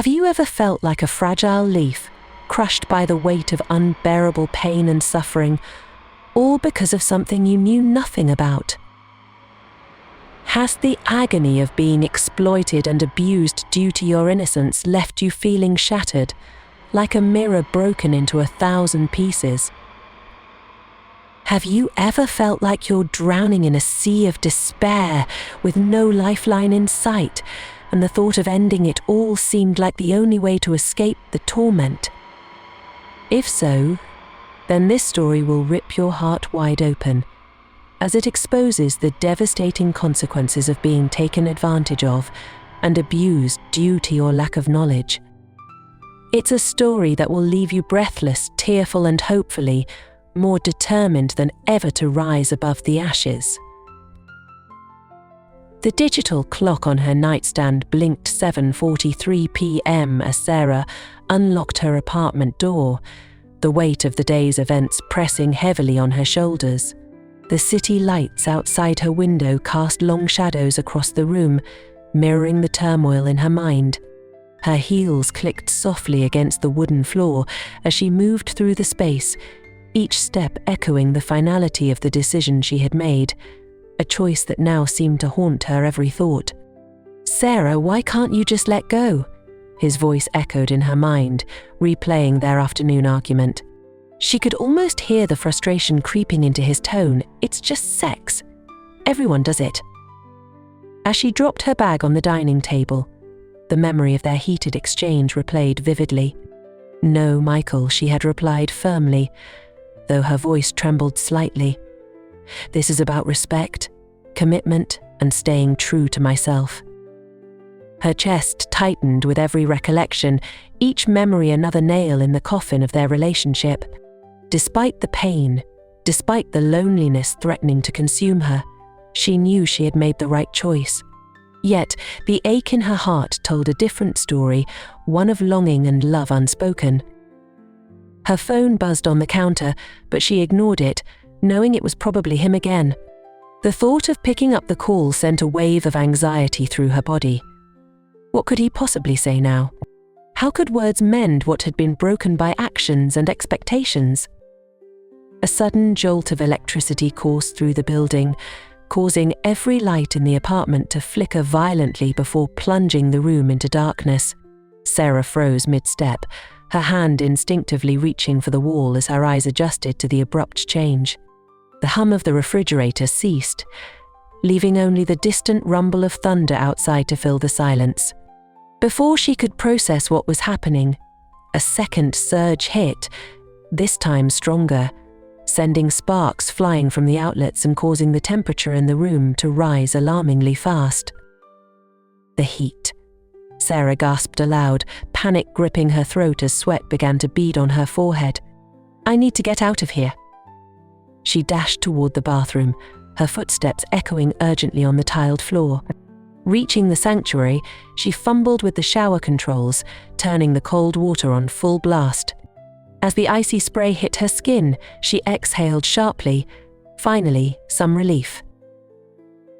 Have you ever felt like a fragile leaf, crushed by the weight of unbearable pain and suffering, all because of something you knew nothing about? Has the agony of being exploited and abused due to your innocence left you feeling shattered, like a mirror broken into 1,000 pieces? Have you ever felt like you're drowning in a sea of despair with no lifeline in sight, and the thought of ending it all seemed like the only way to escape the torment? If so, then this story will rip your heart wide open, as it exposes the devastating consequences of being taken advantage of and abused due to your lack of knowledge. It's a story that will leave you breathless, tearful, and hopefully more determined than ever to rise above the ashes. The digital clock on her nightstand blinked 7:43 p.m. as Sarah unlocked her apartment door, the weight of the day's events pressing heavily on her shoulders. The city lights outside her window cast long shadows across the room, mirroring the turmoil in her mind. Her heels clicked softly against the wooden floor as she moved through the space, each step echoing the finality of the decision she had made, a choice that now seemed to haunt her every thought. "Sarah, why can't you just let go?" His voice echoed in her mind, replaying their afternoon argument. She could almost hear the frustration creeping into his tone. "It's just sex. Everyone does it." As she dropped her bag on the dining table, the memory of their heated exchange replayed vividly. "No, Michael," she had replied firmly, though her voice trembled slightly. "This is about respect, commitment, and staying true to myself." Her chest tightened with every recollection, each memory another nail in the coffin of their relationship. Despite the pain, despite the loneliness threatening to consume her, she knew she had made the right choice. Yet, the ache in her heart told a different story, one of longing and love unspoken. Her phone buzzed on the counter, but she ignored it, knowing it was probably him again. The thought of picking up the call sent a wave of anxiety through her body. What could he possibly say now? How could words mend what had been broken by actions and expectations? A sudden jolt of electricity coursed through the building, causing every light in the apartment to flicker violently before plunging the room into darkness. Sarah froze mid-step, her hand instinctively reaching for the wall as her eyes adjusted to the abrupt change. The hum of the refrigerator ceased, leaving only the distant rumble of thunder outside to fill the silence. Before she could process what was happening, a second surge hit, this time stronger, sending sparks flying from the outlets and causing the temperature in the room to rise alarmingly fast. The heat. Sarah gasped aloud, panic gripping her throat as sweat began to bead on her forehead. "I need to get out of here." She dashed toward the bathroom, her footsteps echoing urgently on the tiled floor. Reaching the sanctuary, she fumbled with the shower controls, turning the cold water on full blast. As the icy spray hit her skin, she exhaled sharply, finally some relief.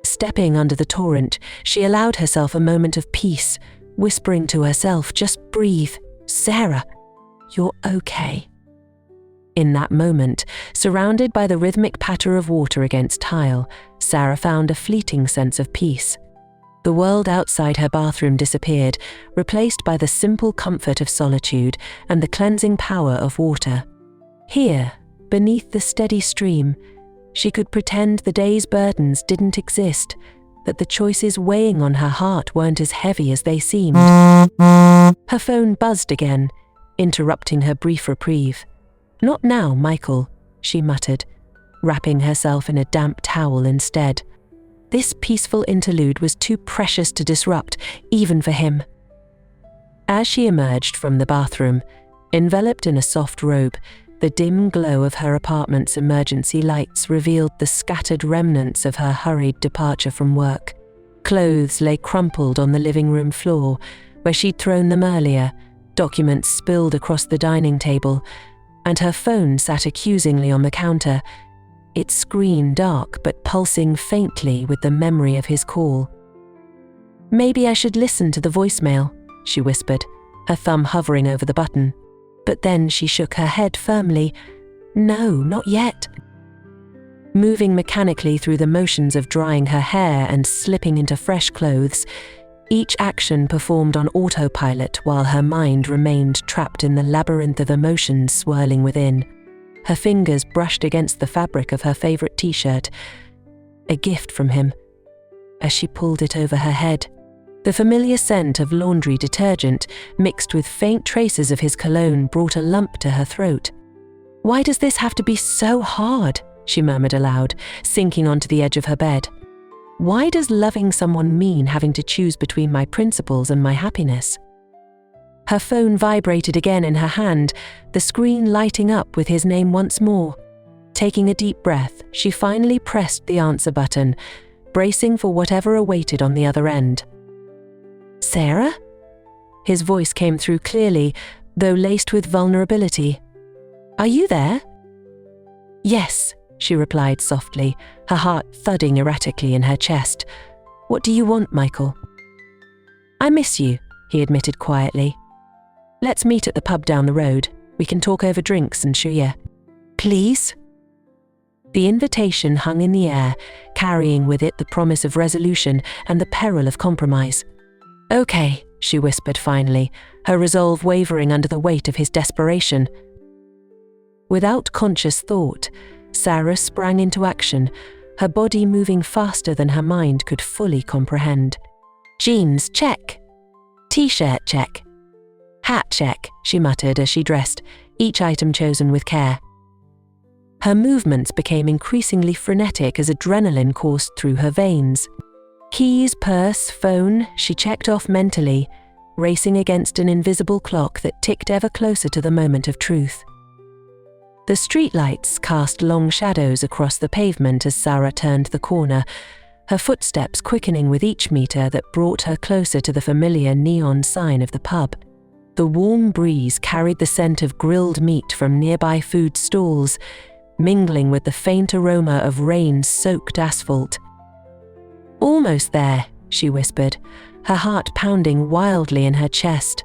Stepping under the torrent, she allowed herself a moment of peace, whispering to herself, "Just breathe. Sarah, you're okay." In that moment, surrounded by the rhythmic patter of water against tile, Sarah found a fleeting sense of peace. The world outside her bathroom disappeared, replaced by the simple comfort of solitude and the cleansing power of water. Here, beneath the steady stream, she could pretend the day's burdens didn't exist, that the choices weighing on her heart weren't as heavy as they seemed. Her phone buzzed again, interrupting her brief reprieve. "Not now, Michael," she muttered, wrapping herself in a damp towel instead. This peaceful interlude was too precious to disrupt, even for him. As she emerged from the bathroom, enveloped in a soft robe, the dim glow of her apartment's emergency lights revealed the scattered remnants of her hurried departure from work. Clothes lay crumpled on the living room floor, where she'd thrown them earlier, documents spilled across the dining table, and her phone sat accusingly on the counter, its screen dark but pulsing faintly with the memory of his call. "Maybe I should listen to the voicemail," she whispered, her thumb hovering over the button. But then she shook her head firmly. No, not yet. Moving mechanically through the motions of drying her hair and slipping into fresh clothes, each action performed on autopilot while her mind remained trapped in the labyrinth of emotions swirling within. Her fingers brushed against the fabric of her favorite t-shirt, a gift from him. As she pulled it over her head, the familiar scent of laundry detergent mixed with faint traces of his cologne brought a lump to her throat. "Why does this have to be so hard?" she murmured aloud, sinking onto the edge of her bed. "Why does loving someone mean having to choose between my principles and my happiness?" Her phone vibrated again in her hand, the screen lighting up with his name once more. Taking a deep breath, she finally pressed the answer button, bracing for whatever awaited on the other end. "Sarah?" His voice came through clearly, though laced with vulnerability. "Are you there?" "Yes," she replied softly, her heart thudding erratically in her chest. "What do you want, Michael?" "I miss you," he admitted quietly. "Let's meet at the pub down the road. We can talk over drinks and shooya." "Please?" The invitation hung in the air, carrying with it the promise of resolution and the peril of compromise. "Okay," she whispered finally, her resolve wavering under the weight of his desperation. Without conscious thought, Sarah sprang into action, her body moving faster than her mind could fully comprehend. "Jeans, check. T-shirt, check. Hat, check," she muttered as she dressed, each item chosen with care. Her movements became increasingly frenetic as adrenaline coursed through her veins. Keys, purse, phone, she checked off mentally, racing against an invisible clock that ticked ever closer to the moment of truth. The streetlights cast long shadows across the pavement as Sarah turned the corner, her footsteps quickening with each meter that brought her closer to the familiar neon sign of the pub. The warm breeze carried the scent of grilled meat from nearby food stalls, mingling with the faint aroma of rain-soaked asphalt. "Almost there," she whispered, her heart pounding wildly in her chest.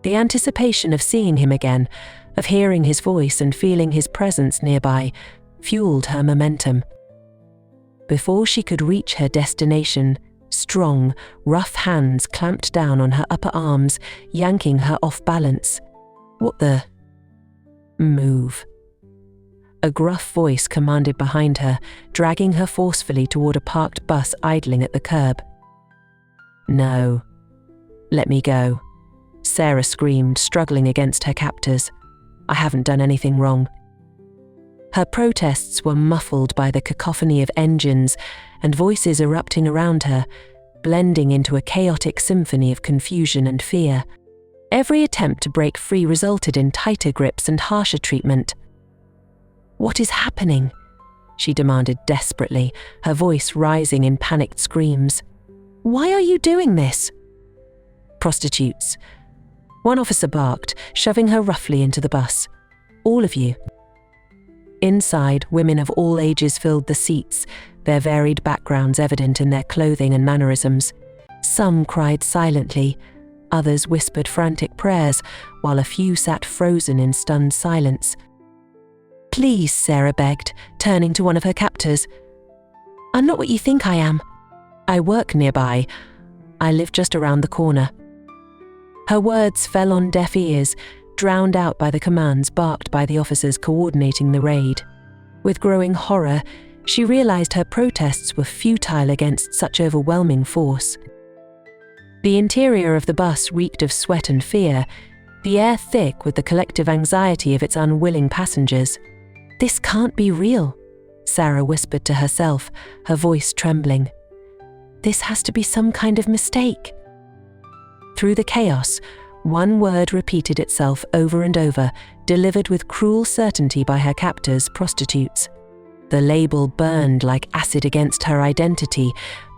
The anticipation of seeing him again, of hearing his voice and feeling his presence nearby, fueled her momentum. Before she could reach her destination, strong, rough hands clamped down on her upper arms, yanking her off balance. "What the—" "Move." A gruff voice commanded behind her, dragging her forcefully toward a parked bus idling at the curb. "No. Let me go," Sarah screamed, struggling against her captors. "I haven't done anything wrong." Her protests were muffled by the cacophony of engines and voices erupting around her, blending into a chaotic symphony of confusion and fear. Every attempt to break free resulted in tighter grips and harsher treatment. "What is happening?" she demanded desperately, her voice rising in panicked screams. "Why are you doing this?" "Prostitutes." One officer barked, shoving her roughly into the bus. "All of you." Inside, women of all ages filled the seats, their varied backgrounds evident in their clothing and mannerisms. Some cried silently, others whispered frantic prayers, while a few sat frozen in stunned silence. "Please," Sarah begged, turning to one of her captors. "I'm not what you think I am. I work nearby. I live just around the corner." Her words fell on deaf ears, drowned out by the commands barked by the officers coordinating the raid. With growing horror, she realized her protests were futile against such overwhelming force. The interior of the bus reeked of sweat and fear, the air thick with the collective anxiety of its unwilling passengers. "This can't be real," Sarah whispered to herself, her voice trembling. "This has to be some kind of mistake." Through the chaos, one word repeated itself over and over, delivered with cruel certainty by her captors, prostitutes. The label burned like acid against her identity,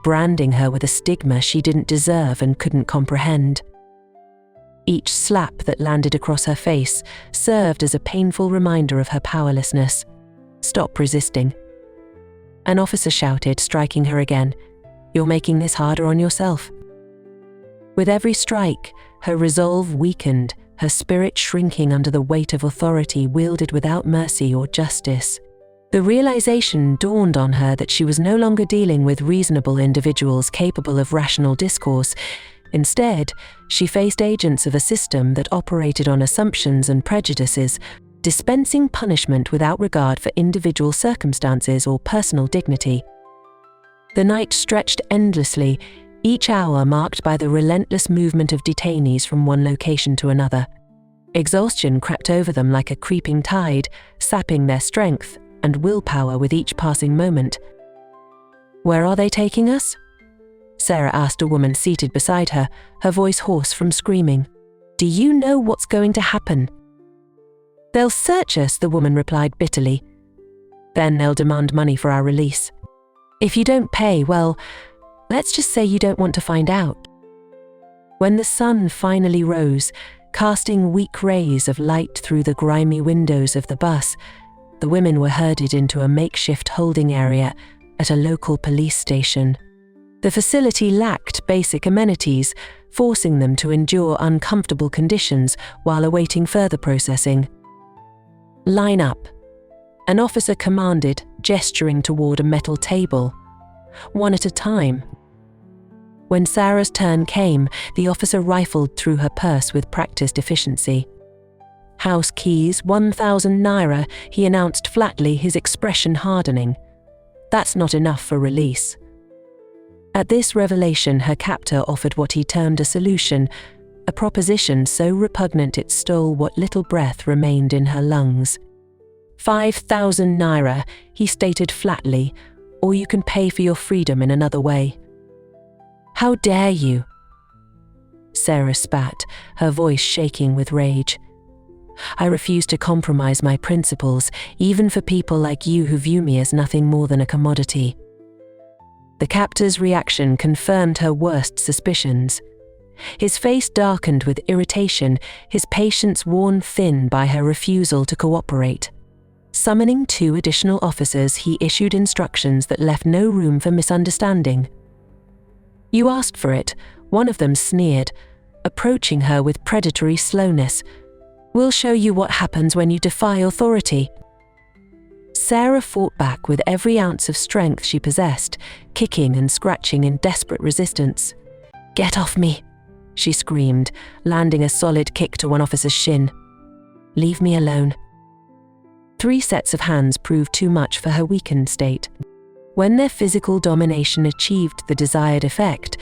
branding her with a stigma she didn't deserve and couldn't comprehend. Each slap that landed across her face served as a painful reminder of her powerlessness. "Stop resisting." An officer shouted, striking her again. "You're making this harder on yourself." With every strike, her resolve weakened, her spirit shrinking under the weight of authority wielded without mercy or justice. The realization dawned on her that she was no longer dealing with reasonable individuals capable of rational discourse. Instead, she faced agents of a system that operated on assumptions and prejudices, dispensing punishment without regard for individual circumstances or personal dignity. The night stretched endlessly, each hour marked by the relentless movement of detainees from one location to another. Exhaustion crept over them like a creeping tide, sapping their strength and willpower with each passing moment. "Where are they taking us?" Sarah asked a woman seated beside her, her voice hoarse from screaming. "Do you know what's going to happen?" "They'll search us," the woman replied bitterly. "Then they'll demand money for our release. If you don't pay, well, let's just say you don't want to find out." When the sun finally rose, casting weak rays of light through the grimy windows of the bus, the women were herded into a makeshift holding area at a local police station. The facility lacked basic amenities, forcing them to endure uncomfortable conditions while awaiting further processing. "Line up," an officer commanded, gesturing toward a metal table. "One at a time." When Sarah's turn came, the officer rifled through her purse with practiced efficiency. "House keys, 1,000 naira, he announced flatly, his expression hardening. "That's not enough for release." At this revelation, her captor offered what he termed a solution, a proposition so repugnant it stole what little breath remained in her lungs. 5,000 naira, he stated flatly, "or you can pay for your freedom in another way." "How dare you?" Sarah spat, her voice shaking with rage. "I refuse to compromise my principles, even for people like you who view me as nothing more than a commodity." The captor's reaction confirmed her worst suspicions. His face darkened with irritation, his patience worn thin by her refusal to cooperate. Summoning 2 additional officers, he issued instructions that left no room for misunderstanding. "You asked for it," one of them sneered, approaching her with predatory slowness. "We'll show you what happens when you defy authority." Sarah fought back with every ounce of strength she possessed, kicking and scratching in desperate resistance. "Get off me," she screamed, landing a solid kick to one officer's shin. "Leave me alone." 3 sets of hands proved too much for her weakened state. When their physical domination achieved the desired effect,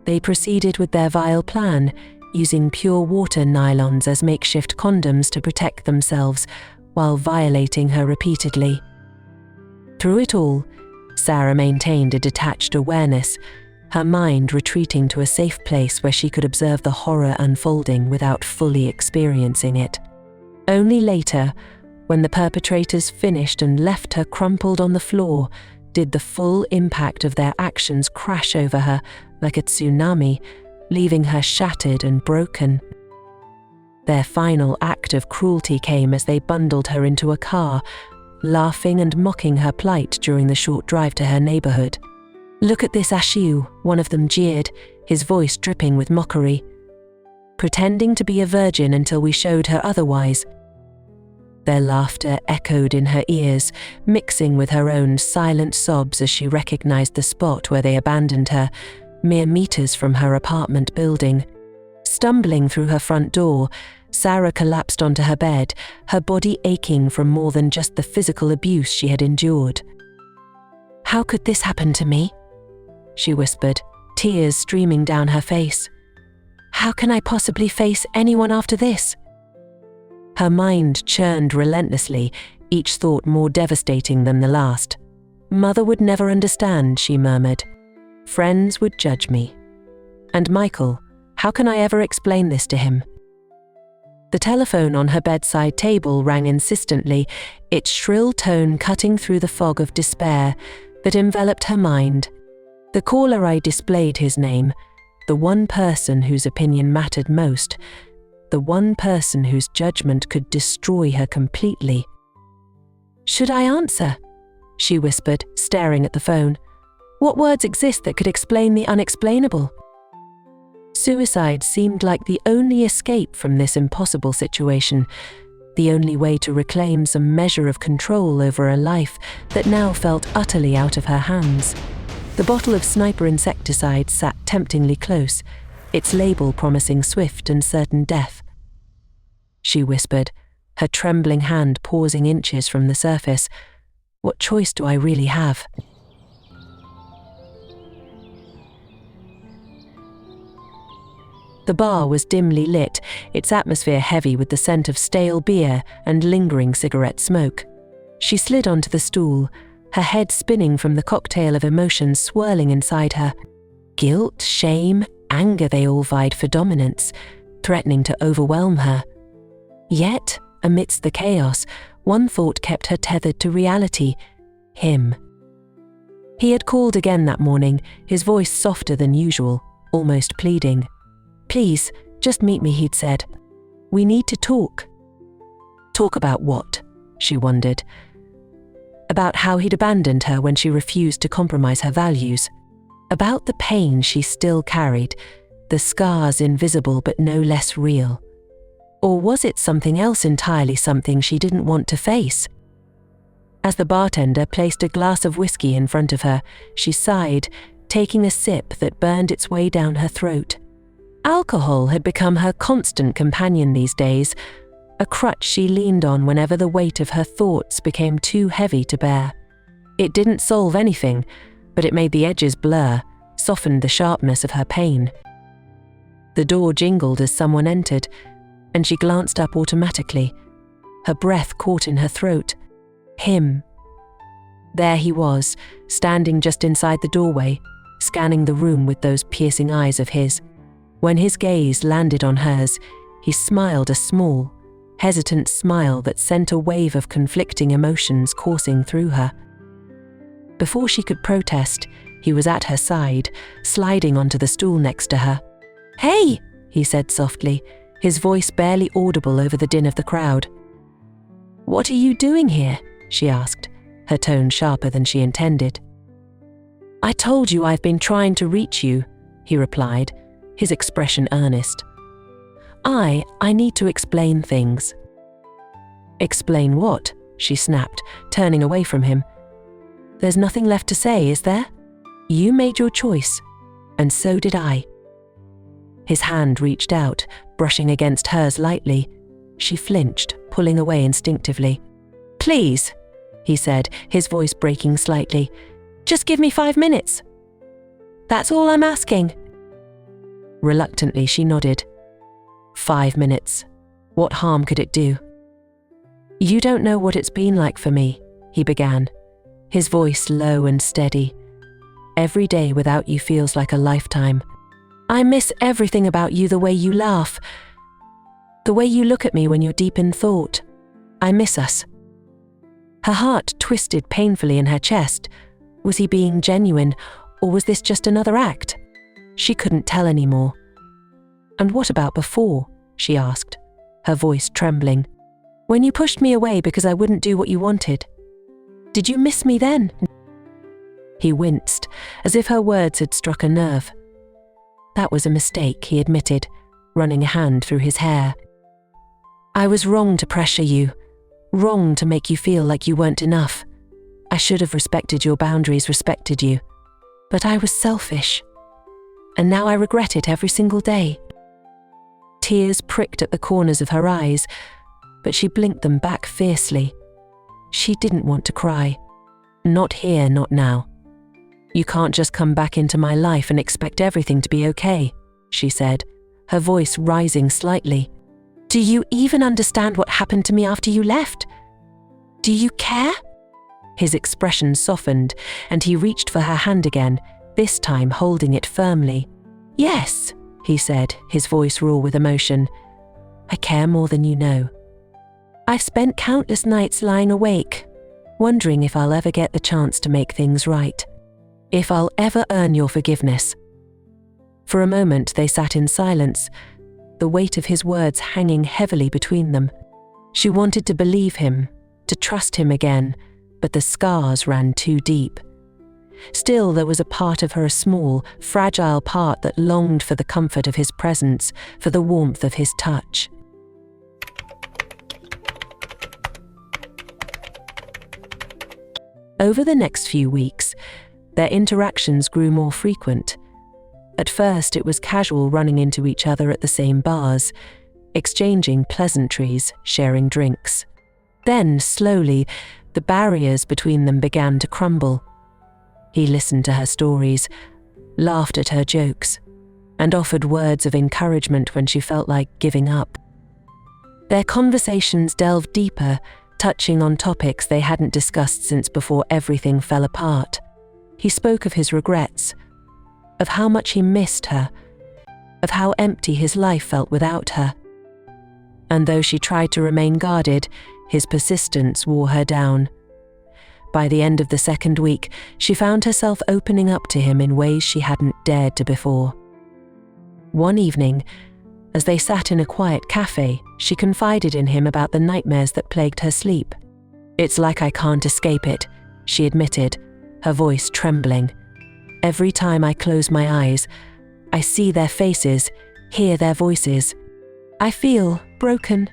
they proceeded with their vile plan, using pure water nylons as makeshift condoms to protect themselves, while violating her repeatedly. Through it all, Sarah maintained a detached awareness, her mind retreating to a safe place where she could observe the horror unfolding without fully experiencing it. Only later, when the perpetrators finished and left her crumpled on the floor, did the full impact of their actions crash over her like a tsunami, leaving her shattered and broken. Their final act of cruelty came as they bundled her into a car, laughing and mocking her plight during the short drive to her neighborhood. "Look at this Ashiu," one of them jeered, his voice dripping with mockery. "Pretending to be a virgin until we showed her otherwise." Their laughter echoed in her ears, mixing with her own silent sobs as she recognized the spot where they abandoned her, mere meters from her apartment building. Stumbling through her front door, Sarah collapsed onto her bed, her body aching from more than just the physical abuse she had endured. "How could this happen to me?" she whispered, tears streaming down her face. "How can I possibly face anyone after this?" Her mind churned relentlessly, each thought more devastating than the last. "Mother would never understand," she murmured. "Friends would judge me. And Michael, how can I ever explain this to him?" The telephone on her bedside table rang insistently, its shrill tone cutting through the fog of despair that enveloped her mind. The caller ID displayed his name, the one person whose opinion mattered most, the one person whose judgment could destroy her completely. "Should I answer?" she whispered, staring at the phone. "What words exist that could explain the unexplainable?" Suicide seemed like the only escape from this impossible situation, the only way to reclaim some measure of control over a life that now felt utterly out of her hands. The bottle of sniper insecticide sat temptingly close, its label promising swift and certain death. She whispered, her trembling hand pausing inches from the surface. What choice do I really have? The bar was dimly lit, its atmosphere heavy with the scent of stale beer and lingering cigarette smoke. She slid onto the stool, her head spinning from the cocktail of emotions swirling inside her. Guilt, shame, anger, they all vied for dominance, threatening to overwhelm her. Yet, amidst the chaos, one thought kept her tethered to reality: him. He had called again that morning, his voice softer than usual, almost pleading. "Please, just meet me," he'd said. "We need to talk." Talk about what? She wondered. About how he'd abandoned her when she refused to compromise her values. About the pain she still carried, the scars invisible but no less real. Or was it something else entirely, something she didn't want to face? As the bartender placed a glass of whiskey in front of her, she sighed, taking a sip that burned its way down her throat. Alcohol had become her constant companion these days, a crutch she leaned on whenever the weight of her thoughts became too heavy to bear. It didn't solve anything, but it made the edges blur, softened the sharpness of her pain. The door jingled as someone entered, and she glanced up automatically, her breath caught in her throat. Him. There he was, standing just inside the doorway, scanning the room with those piercing eyes of his. When his gaze landed on hers, he smiled, a small, hesitant smile that sent a wave of conflicting emotions coursing through her. Before she could protest, he was at her side, sliding onto the stool next to her. "Hey!" he said softly, his voice barely audible over the din of the crowd. "What are you doing here?" she asked, her tone sharper than she intended. "I told you I've been trying to reach you," he replied, his expression earnest. I need to explain things." "Explain what?" she snapped, turning away from him. "There's nothing left to say, is there? You made your choice, and so did I." His hand reached out, brushing against hers lightly. She flinched, pulling away instinctively. "Please," he said, his voice breaking slightly. "Just give me 5 minutes. That's all I'm asking." Reluctantly, she nodded. 5 minutes. What harm could it do? "You don't know what it's been like for me," he began, his voice low and steady. "Every day without you feels like a lifetime. I miss everything about you, the way you laugh, the way you look at me when you're deep in thought. I miss us." Her heart twisted painfully in her chest. Was he being genuine, or was this just another act? She couldn't tell anymore. "And what about before?" she asked, her voice trembling. "When you pushed me away because I wouldn't do what you wanted. Did you miss me then?" He winced, as if her words had struck a nerve. That was a mistake, he admitted, running a hand through his hair. "I was wrong to pressure you, wrong to make you feel like you weren't enough. I should have respected your boundaries, respected you. But I was selfish. And now I regret it every single day." Tears pricked at the corners of her eyes, but she blinked them back fiercely. She didn't want to cry. Not here, not now. "You can't just come back into my life and expect everything to be okay," she said, her voice rising slightly. "Do you even understand what happened to me after you left? Do you care?" His expression softened, and he reached for her hand again, this time holding it firmly. "Yes," he said, his voice raw with emotion. "I care more than you know. I've spent countless nights lying awake, wondering if I'll ever get the chance to make things right. If I'll ever earn your forgiveness." For a moment they sat in silence, the weight of his words hanging heavily between them. She wanted to believe him, to trust him again, but the scars ran too deep. Still, there was a part of her, a small, fragile part, that longed for the comfort of his presence, for the warmth of his touch. Over the next few weeks, their interactions grew more frequent. At first, it was casual, running into each other at the same bars, exchanging pleasantries, sharing drinks. Then, slowly, the barriers between them began to crumble. He listened to her stories, laughed at her jokes, and offered words of encouragement when she felt like giving up. Their conversations delved deeper, touching on topics they hadn't discussed since before everything fell apart. He spoke of his regrets, of how much he missed her, of how empty his life felt without her. And though she tried to remain guarded, his persistence wore her down. By the end of the second week, she found herself opening up to him in ways she hadn't dared to before. One evening, as they sat in a quiet cafe, she confided in him about the nightmares that plagued her sleep. "It's like I can't escape it," she admitted, her voice trembling. "Every time I close my eyes, I see their faces, hear their voices. I feel broken